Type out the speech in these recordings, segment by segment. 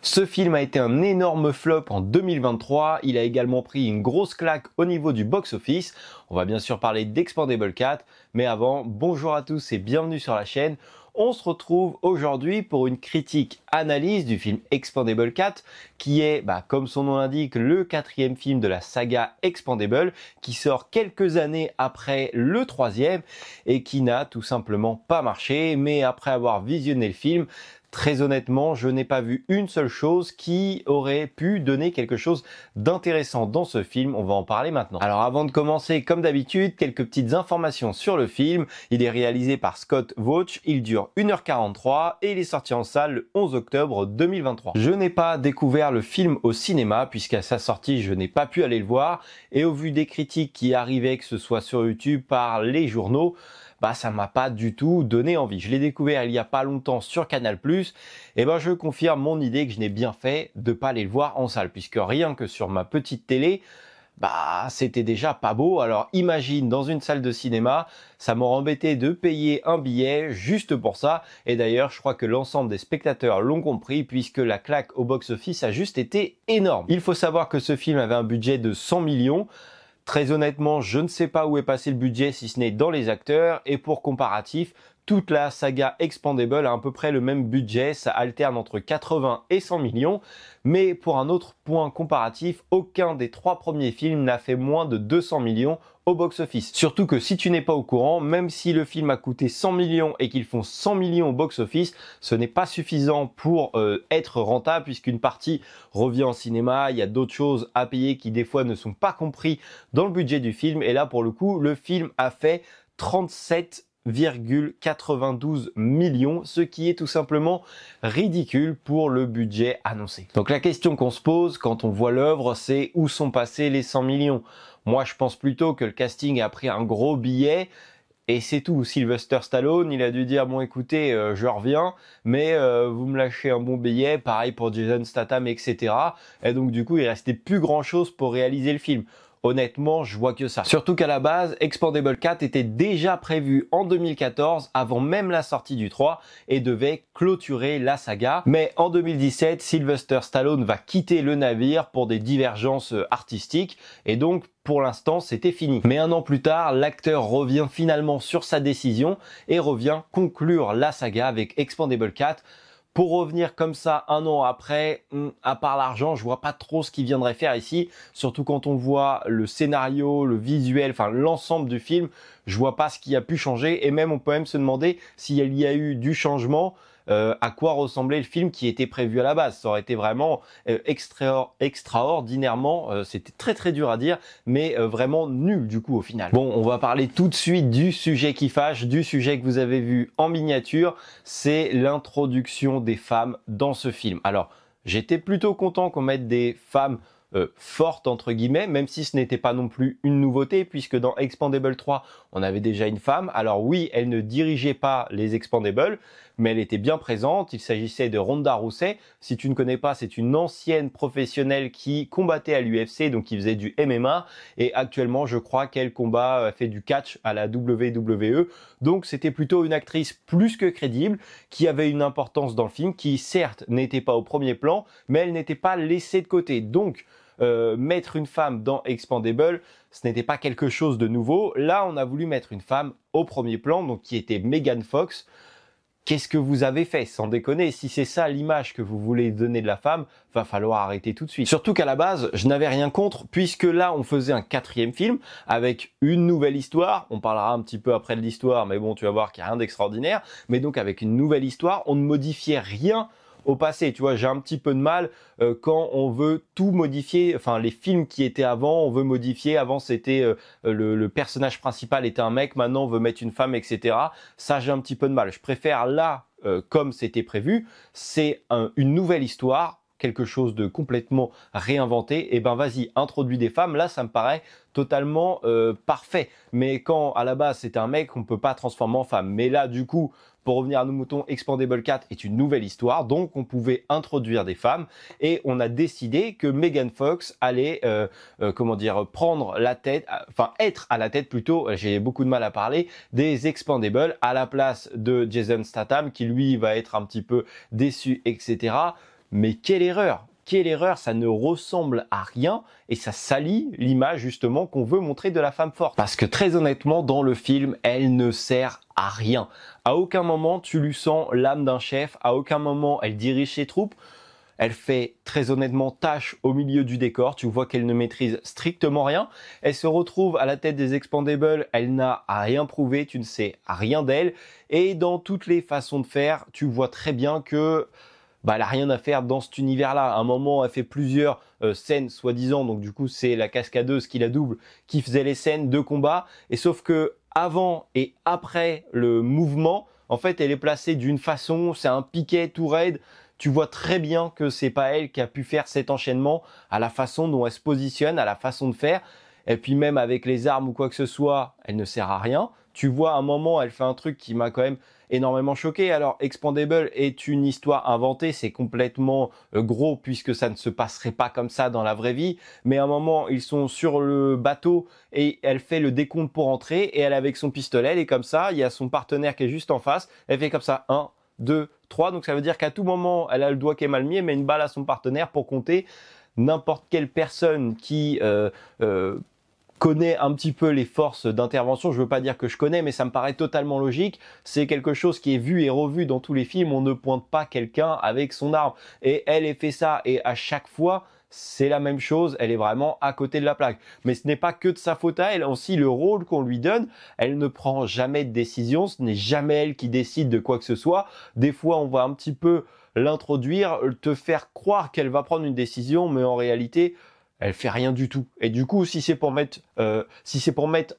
Ce film a été un énorme flop en 2023, il a également pris une grosse claque au niveau du box-office. On va bien sûr parler d'Expandable 4, mais avant, bonjour à tous et bienvenue sur la chaîne. On se retrouve aujourd'hui pour une critique analyse du film Expandable 4, qui est, comme son nom l'indique, le quatrième film de la saga Expandable, qui sort quelques années après le troisième et qui n'a tout simplement pas marché. Mais après avoir visionné le film, très honnêtement, je n'ai pas vu une seule chose qui aurait pu donner quelque chose d'intéressant dans ce film. On va en parler maintenant. Alors avant de commencer, comme d'habitude, quelques petites informations sur le film. Il est réalisé par Scott Vauch, il dure 1h43 et il est sorti en salle le 11 octobre 2023. Je n'ai pas découvert le film au cinéma puisqu'à sa sortie, je n'ai pas pu aller le voir. Et au vu des critiques qui arrivaient, que ce soit sur YouTube, par les journaux, ça m'a pas du tout donné envie. Je l'ai découvert il y a pas longtemps sur Canal+, et je confirme mon idée que je n'ai bien fait de pas aller le voir en salle, puisque rien que sur ma petite télé, c'était déjà pas beau. Alors imagine dans une salle de cinéma, ça m'aurait embêté de payer un billet juste pour ça. Et d'ailleurs, je crois que l'ensemble des spectateurs l'ont compris puisque la claque au box-office a juste été énorme. Il faut savoir que ce film avait un budget de 100 millions. Très honnêtement, je ne sais pas où est passé le budget si ce n'est dans les acteurs. Et pour comparatif, toute la saga Expandable a à peu près le même budget, ça alterne entre 80 et 100 millions. Mais pour un autre point comparatif, aucun des trois premiers films n'a fait moins de 200 millions au box-office. Surtout que si tu n'es pas au courant, même si le film a coûté 100 millions et qu'ils font 100 millions au box-office, ce n'est pas suffisant pour être rentable puisqu'une partie revient en cinéma, il y a d'autres choses à payer qui des fois ne sont pas compris dans le budget du film. Et là, pour le coup, le film a fait 37,92 millions, ce qui est tout simplement ridicule pour le budget annoncé. Donc la question qu'on se pose quand on voit l'œuvre, c'est où sont passés les 100 millions? Moi, je pense plutôt que le casting a pris un gros billet et c'est tout. Sylvester Stallone, il a dû dire bon écoutez, je reviens, mais vous me lâchez un bon billet. Pareil pour Jason Statham, etc. Et donc du coup, il restait plus grand chose pour réaliser le film. Honnêtement, je vois que ça. Surtout qu'à la base, Expandable 4 était déjà prévu en 2014, avant même la sortie du 3, et devait clôturer la saga. Mais en 2017, Sylvester Stallone va quitter le navire pour des divergences artistiques, et donc pour l'instant, c'était fini. Mais un an plus tard, l'acteur revient finalement sur sa décision et revient conclure la saga avec Expandable 4. Pour revenir comme ça un an après, à part l'argent, je vois pas trop ce qu'il viendrait faire ici. Surtout quand on voit le scénario, le visuel, enfin l'ensemble du film, je vois pas ce qui a pu changer. Et même on peut même se demander s'il y a eu du changement, à quoi ressemblait le film qui était prévu à la base. Ça aurait été vraiment extraordinairement, c'était très dur à dire, mais vraiment nul du coup au final. Bon, on va parler tout de suite du sujet qui fâche, du sujet que vous avez vu en miniature, c'est l'introduction des femmes dans ce film. Alors, j'étais plutôt content qu'on mette des femmes forte entre guillemets, même si ce n'était pas non plus une nouveauté puisque dans Expandable 3 on avait déjà une femme. Alors oui, elle ne dirigeait pas les Expandables, mais elle était bien présente. Il s'agissait de Ronda Rousey. Si tu ne connais pas, c'est une ancienne professionnelle qui combattait à l'UFC, donc qui faisait du MMA, et actuellement je crois qu'elle fait du catch à la WWE. Donc c'était plutôt une actrice plus que crédible, qui avait une importance dans le film, qui certes n'était pas au premier plan, mais elle n'était pas laissée de côté. Donc mettre une femme dans Expandable, ce n'était pas quelque chose de nouveau. Là, on a voulu mettre une femme au premier plan, donc qui était Megan Fox. Qu'est-ce que vous avez fait? Sans déconner, si c'est ça l'image que vous voulez donner de la femme, va falloir arrêter tout de suite. Surtout qu'à la base, je n'avais rien contre, puisque là, on faisait un quatrième film avec une nouvelle histoire. On parlera un petit peu après de l'histoire, mais bon, tu vas voir qu'il n'y a rien d'extraordinaire. Mais donc, avec une nouvelle histoire, on ne modifiait rien au passé. Tu vois, j'ai un petit peu de mal quand on veut tout modifier. Enfin, les films qui étaient avant, on veut modifier. Avant, c'était le personnage principal était un mec. Maintenant, on veut mettre une femme, etc. Ça, j'ai un petit peu de mal. Je préfère là, comme c'était prévu, c'est une nouvelle histoire, quelque chose de complètement réinventé. Et ben, vas-y, introduis des femmes. Là, ça me paraît totalement parfait. Mais quand à la base c'était un mec, on peut pas transformer en femme. Mais là, du coup, pour revenir à nos moutons, Expandable 4 est une nouvelle histoire, donc on pouvait introduire des femmes et on a décidé que Megan Fox allait, prendre la tête, enfin être à la tête plutôt, j'ai beaucoup de mal à parler, des Expandables à la place de Jason Statham qui lui va être un petit peu déçu, etc. mais quelle erreur! Quelle erreur, ça ne ressemble à rien et ça salit l'image justement qu'on veut montrer de la femme forte. Parce que très honnêtement, dans le film, elle ne sert à rien. À aucun moment tu lui sens l'âme d'un chef, à aucun moment elle dirige ses troupes. Elle fait très honnêtement tâche au milieu du décor, tu vois qu'elle ne maîtrise strictement rien. Elle se retrouve à la tête des Expendables, elle n'a à rien prouvé, tu ne sais rien d'elle. Et dans toutes les façons de faire, tu vois très bien que elle a rien à faire dans cet univers-là. À un moment, elle fait plusieurs scènes, soi-disant, donc du coup, c'est la cascadeuse qui la double, qui faisait les scènes de combat. Et sauf que avant et après le mouvement, en fait, elle est placée d'une façon, c'est un piquet tout raide. Tu vois très bien que c'est pas elle qui a pu faire cet enchaînement à la façon dont elle se positionne, à la façon de faire. Et puis même avec les armes ou quoi que ce soit, elle ne sert à rien. Tu vois, à un moment, elle fait un truc qui m'a quand même énormément choqué. Alors, Expandable est une histoire inventée, c'est complètement gros puisque ça ne se passerait pas comme ça dans la vraie vie. Mais à un moment, ils sont sur le bateau et elle fait le décompte pour entrer et elle avec son pistolet, elle est comme ça, il y a son partenaire qui est juste en face, elle fait comme ça, 1, 2, 3. Donc ça veut dire qu'à tout moment, elle a le doigt qui est mal mis, elle met une balle à son partenaire pour compter. N'importe quelle personne qui connaît un petit peu les forces d'intervention, je veux pas dire que je connais, mais ça me paraît totalement logique. C'est quelque chose qui est vu et revu dans tous les films. On ne pointe pas quelqu'un avec son arme. Et elle fait ça. Et à chaque fois, c'est la même chose. Elle est vraiment à côté de la plaque. Mais ce n'est pas que de sa faute à elle. Aussi, le rôle qu'on lui donne, elle ne prend jamais de décision. Ce n'est jamais elle qui décide de quoi que ce soit. Des fois, on va un petit peu l'introduire, te faire croire qu'elle va prendre une décision, mais en réalité, elle fait rien du tout. Et du coup, si c'est pour mettre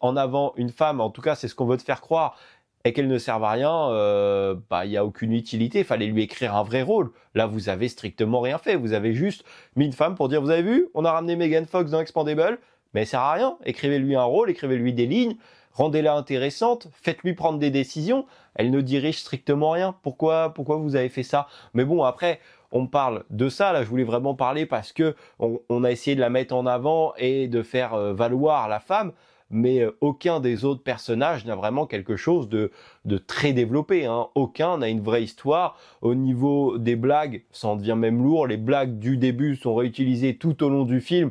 en avant une femme, en tout cas, c'est ce qu'on veut te faire croire, et qu'elle ne serve à rien, il y a aucune utilité. Fallait lui écrire un vrai rôle. Là, vous avez strictement rien fait. Vous avez juste mis une femme pour dire, vous avez vu, on a ramené Megan Fox dans Expandable, mais elle sert à rien. Écrivez-lui un rôle, écrivez-lui des lignes, rendez-la intéressante, faites-lui prendre des décisions. Elle ne dirige strictement rien. Pourquoi vous avez fait ça? Mais bon, après, on parle de ça. Là, je voulais vraiment parler parce que on a essayé de la mettre en avant et de faire valoir la femme. Mais aucun des autres personnages n'a vraiment quelque chose de très développé, hein. Aucun n'a une vraie histoire. Au niveau des blagues, ça en devient même lourd. Les blagues du début sont réutilisées tout au long du film.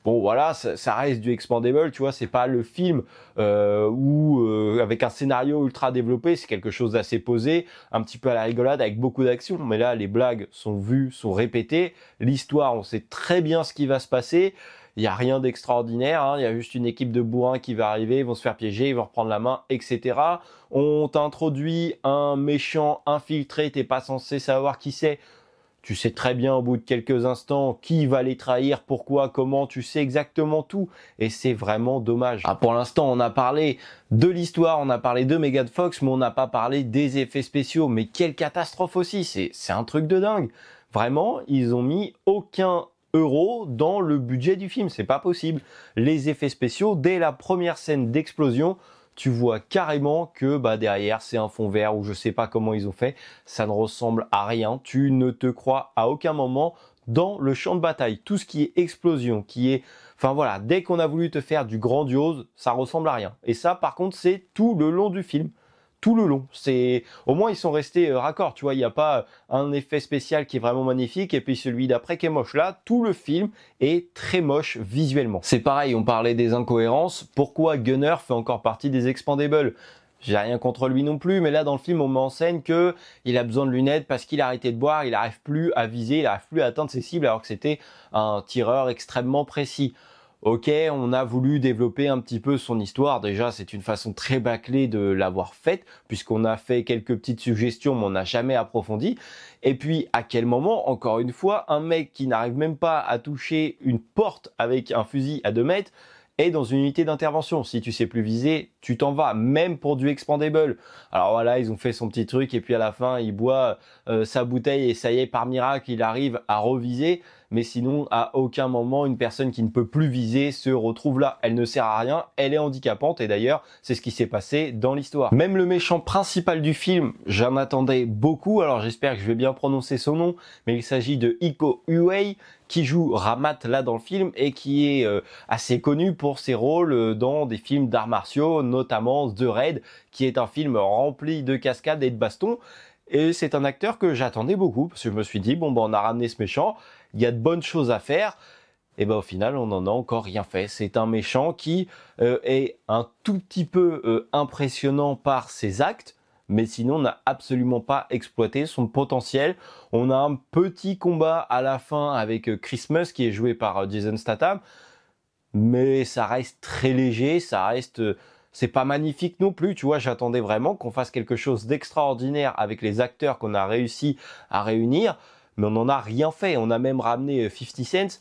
Bon voilà, ça reste du Expandable, tu vois, c'est pas le film avec un scénario ultra développé, c'est quelque chose d'assez posé, un petit peu à la rigolade avec beaucoup d'action. Mais là, les blagues sont vues, sont répétées. L'histoire, on sait très bien ce qui va se passer. Il n'y a rien d'extraordinaire, hein. Il y a juste une équipe de bourrins qui va arriver, ils vont se faire piéger, ils vont reprendre la main, etc. On t'introduit un méchant infiltré, t'es pas censé savoir qui c'est. Tu sais très bien au bout de quelques instants qui va les trahir, pourquoi, comment, tu sais exactement tout. Et c'est vraiment dommage. Pour l'instant, on a parlé de l'histoire, on a parlé de Megan Fox, mais on n'a pas parlé des effets spéciaux. Mais quelle catastrophe aussi, c'est un truc de dingue. Vraiment, ils ont mis aucun euro dans le budget du film, c'est pas possible. Les effets spéciaux, dès la première scène d'explosion, tu vois carrément que derrière c'est un fond vert ou je sais pas comment ils ont fait, ça ne ressemble à rien, tu ne te crois à aucun moment dans le champ de bataille. Tout ce qui est explosion, dès qu'on a voulu te faire du grandiose, ça ressemble à rien. Et ça par contre c'est tout le long du film. Tout le long, au moins ils sont restés raccords, tu vois, il n'y a pas un effet spécial qui est vraiment magnifique et puis celui d'après qui est moche. Là, tout le film est très moche visuellement. C'est pareil, on parlait des incohérences, pourquoi Gunner fait encore partie des Expandables? J'ai rien contre lui non plus, mais là dans le film on met en scène que il a besoin de lunettes parce qu'il a arrêté de boire, il n'arrive plus à viser, il n'arrive plus à atteindre ses cibles alors que c'était un tireur extrêmement précis. Ok, on a voulu développer un petit peu son histoire. Déjà, c'est une façon très bâclée de l'avoir faite, puisqu'on a fait quelques petites suggestions, mais on n'a jamais approfondi. Et puis, à quel moment, encore une fois, un mec qui n'arrive même pas à toucher une porte avec un fusil à 2 mètres est dans une unité d'intervention. Si tu sais plus viser, tu t'en vas, même pour du Expandable. Alors voilà, ils ont fait son petit truc, et puis à la fin, il boit sa bouteille, et ça y est, par miracle, il arrive à reviser. Mais sinon, à aucun moment, une personne qui ne peut plus viser se retrouve là. Elle ne sert à rien, elle est handicapante, et d'ailleurs, c'est ce qui s'est passé dans l'histoire. Même le méchant principal du film, j'en attendais beaucoup, alors j'espère que je vais bien prononcer son nom, mais il s'agit de Iko Uwais, qui joue Ramat là dans le film, et qui est assez connu pour ses rôles dans des films d'arts martiaux, notamment The Raid, qui est un film rempli de cascades et de bastons. Et c'est un acteur que j'attendais beaucoup parce que je me suis dit, bon, on a ramené ce méchant, il y a de bonnes choses à faire. Et ben au final, on n'en a encore rien fait. C'est un méchant qui est un tout petit peu impressionnant par ses actes, mais sinon on n'a absolument pas exploité son potentiel. On a un petit combat à la fin avec Christmas qui est joué par Jason Statham, mais ça reste très léger, c'est pas magnifique non plus, tu vois, j'attendais vraiment qu'on fasse quelque chose d'extraordinaire avec les acteurs qu'on a réussi à réunir, mais on n'en a rien fait. On a même ramené 50 Cent.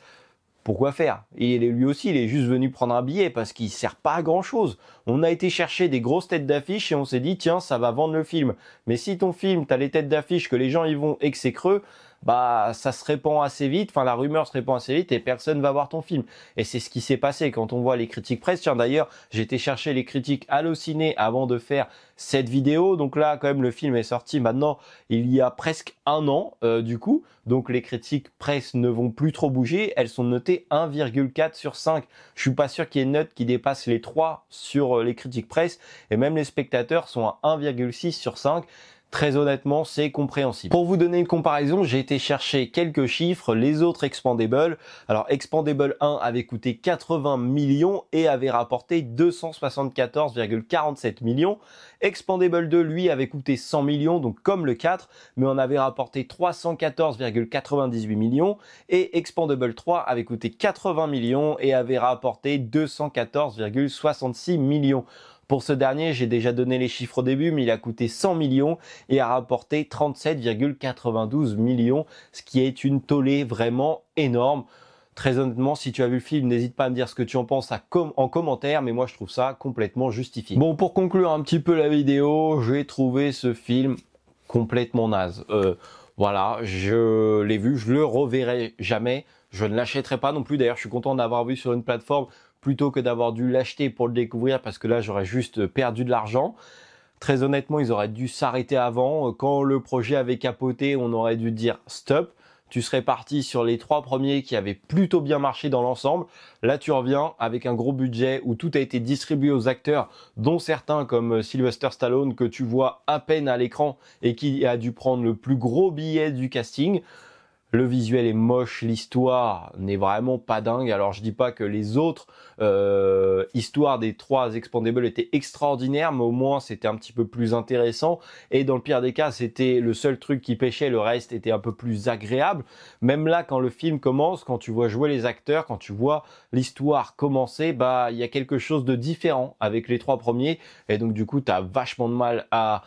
Pourquoi faire? Et lui aussi, il est juste venu prendre un billet parce qu'il sert pas à grand chose. On a été chercher des grosses têtes d'affiche et on s'est dit, tiens, ça va vendre le film. Mais si ton film, t'as les têtes d'affiche que les gens y vont et que c'est creux, bah, ça se répand assez vite, enfin, la rumeur se répand assez vite et personne va voir ton film. Et c'est ce qui s'est passé quand on voit les critiques presse. Tiens, d'ailleurs, j'ai été chercher les critiques Allociné avant de faire cette vidéo. Donc là, quand même, le film est sorti maintenant, il y a presque un an, du coup. Donc les critiques presse ne vont plus trop bouger. Elles sont notées 1,4 sur 5. Je suis pas sûr qu'il y ait une note qui dépasse les 3 sur les critiques presse. Et même les spectateurs sont à 1,6 sur 5. Très honnêtement, c'est compréhensible. Pour vous donner une comparaison, j'ai été chercher quelques chiffres, les autres Expendables. Alors, Expendable 1 avait coûté 80 millions et avait rapporté 274,47 millions. Expendable 2, lui, avait coûté 100 millions, donc comme le 4, mais on avait rapporté 314,98 millions. Et Expendable 3 avait coûté 80 millions et avait rapporté 214,66 millions. Pour ce dernier, j'ai déjà donné les chiffres au début, mais il a coûté 100 millions et a rapporté 37,92 millions, ce qui est une tollée vraiment énorme. Très honnêtement, si tu as vu le film, n'hésite pas à me dire ce que tu en penses en commentaire, mais moi je trouve ça complètement justifié. Bon, pour conclure un petit peu la vidéo, j'ai trouvé ce film complètement naze. Voilà, je l'ai vu, je le reverrai jamais. Je ne l'achèterai pas non plus. D'ailleurs, je suis content d'avoir vu sur une plateforme plutôt que d'avoir dû l'acheter pour le découvrir parce que là, j'aurais juste perdu de l'argent. Très honnêtement, ils auraient dû s'arrêter avant. Quand le projet avait capoté, on aurait dû dire stop. Tu serais parti sur les 3 premiers qui avaient plutôt bien marché dans l'ensemble. Là, tu reviens avec un gros budget où tout a été distribué aux acteurs, dont certains comme Sylvester Stallone que tu vois à peine à l'écran et qui a dû prendre le plus gros billet du casting. Le visuel est moche, l'histoire n'est vraiment pas dingue. Alors je dis pas que les autres histoires des 3 Expendables étaient extraordinaires, mais au moins c'était un petit peu plus intéressant. Et dans le pire des cas, c'était le seul truc qui pêchait, le reste était un peu plus agréable. Même là, quand le film commence, quand tu vois jouer les acteurs, quand tu vois l'histoire commencer, bah il y a quelque chose de différent avec les 3 premiers. Et donc du coup, tu as vachement de mal à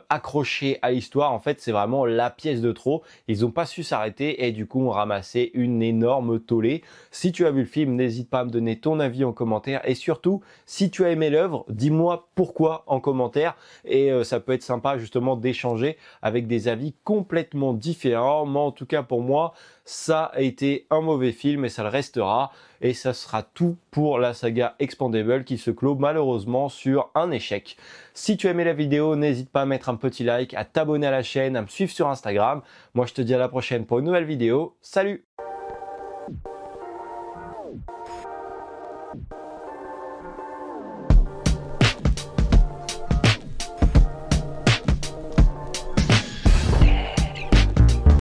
accrocher à l'histoire. En fait, c'est vraiment la pièce de trop. Ils ont pas su s'arrêter. Et du coup, on ramassait une énorme tollée. Si tu as vu le film, n'hésite pas à me donner ton avis en commentaire. Et surtout, si tu as aimé l'œuvre, dis-moi pourquoi en commentaire. Et ça peut être sympa justement d'échanger avec des avis complètement différents. Mais en tout cas, pour moi, ça a été un mauvais film et ça le restera. Et ça sera tout pour la saga Expendable qui se clôt malheureusement sur un échec. Si tu as aimé la vidéo, n'hésite pas à mettre un petit like, à t'abonner à la chaîne, à me suivre sur Instagram. Moi, je te dis à la prochaine pour une nouvelle vidéo. Salut!